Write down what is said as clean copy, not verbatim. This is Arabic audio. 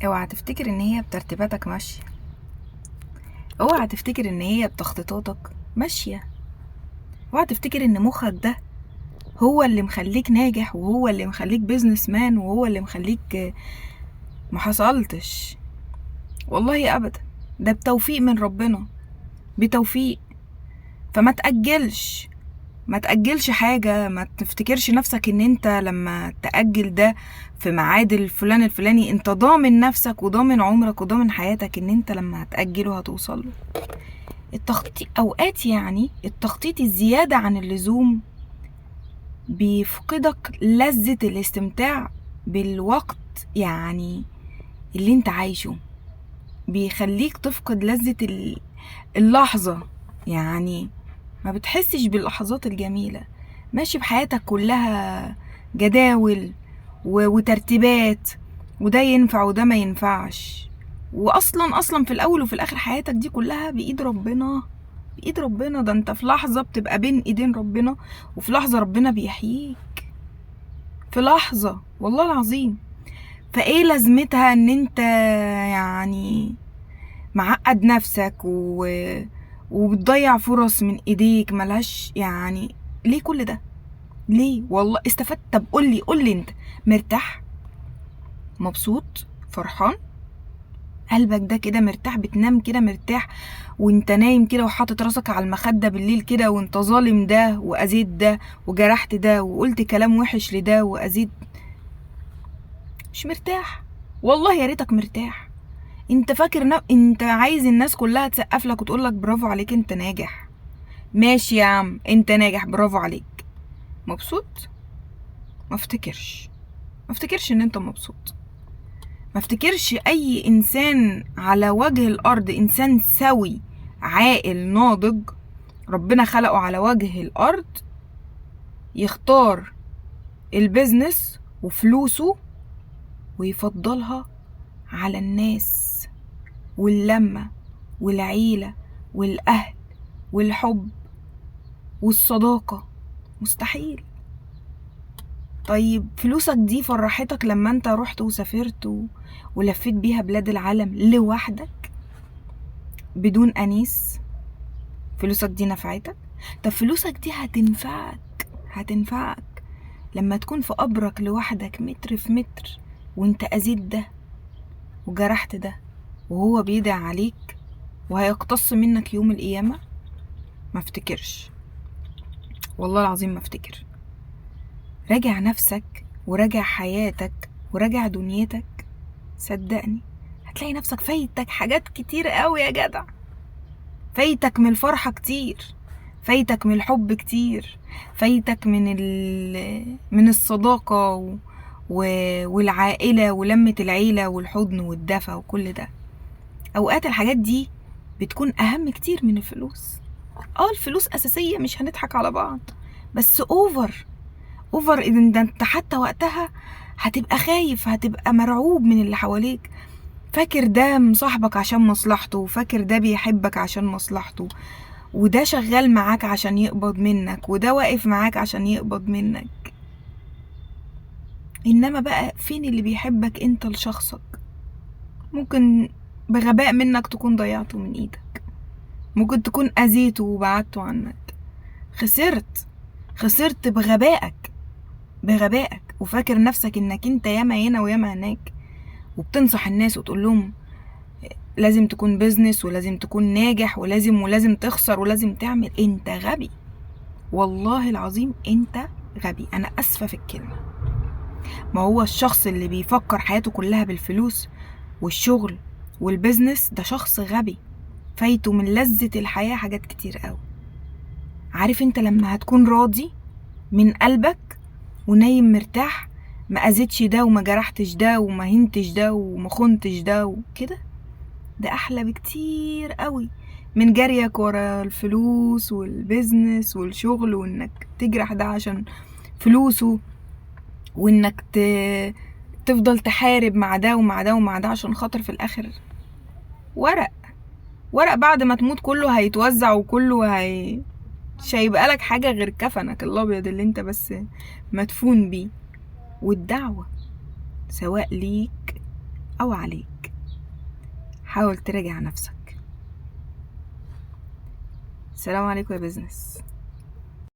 اوعى تفتكر ان هي بترتيباتك ماشية. اوعى تفتكر ان هي بتخطيطاتك ماشية. اوعى تفتكر ان مخك ده هو اللي مخليك ناجح، وهو اللي مخليك بيزنس مان، وهو اللي مخليك ما حصلتش. والله ابدا، ده بتوفيق من ربنا، بتوفيق. فما تأجلش، ما تأجلش حاجة. ما تفتكرش نفسك ان انت لما تأجل ده في ميعاد الفلان الفلاني انت ضامن نفسك وضامن عمرك وضامن حياتك ان انت لما هتأجله هتوصل له. التخطيط اوقات، يعني التخطيط الزيادة عن اللزوم بيفقدك لذة الاستمتاع بالوقت، يعني اللي انت عايشه، بيخليك تفقد لذة اللحظة. يعني ما بتحسش باللحظات الجميلة، ماشي بحياتك كلها جداول وترتيبات، وده ينفع وده ما ينفعش. واصلا في الاول وفي الاخر حياتك دي كلها بايد ربنا، بايد ربنا. ده انت في لحظة بتبقى بين ايدين ربنا، وفي لحظة ربنا بيحييك، في لحظة والله العظيم. فايه لازمتها ان انت يعني معقد نفسك وبتضيع فرص من ايديك ملهاش يعني؟ ليه كل ده؟ ليه؟ والله استفدت؟ طب قولي انت مرتاح، مبسوط، فرحان؟ قلبك ده كده مرتاح؟ بتنام كده مرتاح وانت نايم كده وحاطط راسك على المخدة بالليل كده وانت ظالم ده واذيت ده وجرحت ده وقلت كلام وحش لده واذيت؟ مش مرتاح. والله يا ريتك مرتاح. انت فاكر انت عايز الناس كلها تسقف لك وتقول لك برافو عليك انت ناجح. ماشي يا عم، انت ناجح، برافو عليك. مبسوط؟ ما افتكرش ان انت مبسوط. ما افتكرش اي انسان على وجه الارض، انسان سوي عاقل ناضج ربنا خلقه على وجه الارض، يختار البيزنس وفلوسه ويفضلها على الناس واللمة والعيلة والاهل والحب والصداقة. مستحيل. طيب فلوسك دي فرحتك لما انت رحت وسافرت ولفيت بيها بلاد العالم لوحدك بدون انيس؟ فلوسك دي نفعتك؟ طب فلوسك دي هتنفعك لما تكون في قبرك لوحدك متر في متر وانت اذيت ده وجرحت ده وهو بيدعي عليك وهيقتص منك يوم القيامة؟ ما افتكرش، والله العظيم ما افتكر. راجع نفسك وراجع حياتك وراجع دنيتك، صدقني هتلاقي نفسك فايتك حاجات كتير قوي يا جدع. فايتك من الفرحة كتير، فايتك من الحب كتير، فايتك من الصداقة والعائلة ولمة العيلة والحضن والدفى وكل ده. اوقات الحاجات دي بتكون اهم كتير من الفلوس. الفلوس اساسية، مش هنضحك على بعض، بس اوفر اذا ده انت حتى وقتها هتبقى خايف، هتبقى مرعوب من اللي حواليك. فاكر ده مصاحبك عشان مصلحته، وفاكر ده بيحبك عشان مصلحته، وده شغال معاك عشان يقبض منك، وده واقف معاك عشان يقبض منك. انما بقى فين اللي بيحبك انت لشخصك؟ ممكن بغباء منك تكون ضيعته من ايدك، ممكن تكون اذيته وبعدته عنك. خسرت بغبائك وفاكر نفسك انك انت ياما هنا وياما هناك، وبتنصح الناس وتقول لهم لازم تكون بيزنس ولازم تكون ناجح ولازم تخسر ولازم تعمل. انت غبي، والله العظيم انت غبي. انا اسفة في الكلمة. ما هو الشخص اللي بيفكر حياته كلها بالفلوس والشغل والبيزنس ده شخص غبي، فايته من لذة الحياة حاجات كتير قوي. عارف انت لما هتكون راضي من قلبك ونايم مرتاح، ما اذيتش ده وما جرحتش ده وما هنتش ده وما خنتش ده وكده، ده احلى بكتير قوي من جريك ورا الفلوس والبيزنس والشغل، وانك تجرح ده عشان فلوسه، وانك تفضل تحارب مع ده ومع ده ومع ده عشان خاطر في الاخر ورق بعد ما تموت كله هيتوزع وكله مش هيبقى لك حاجة غير كفنك الابيض اللي انت بس مدفون بيه. والدعوة سواء ليك او عليك حاول تراجع نفسك. السلام عليكم يا بزنس.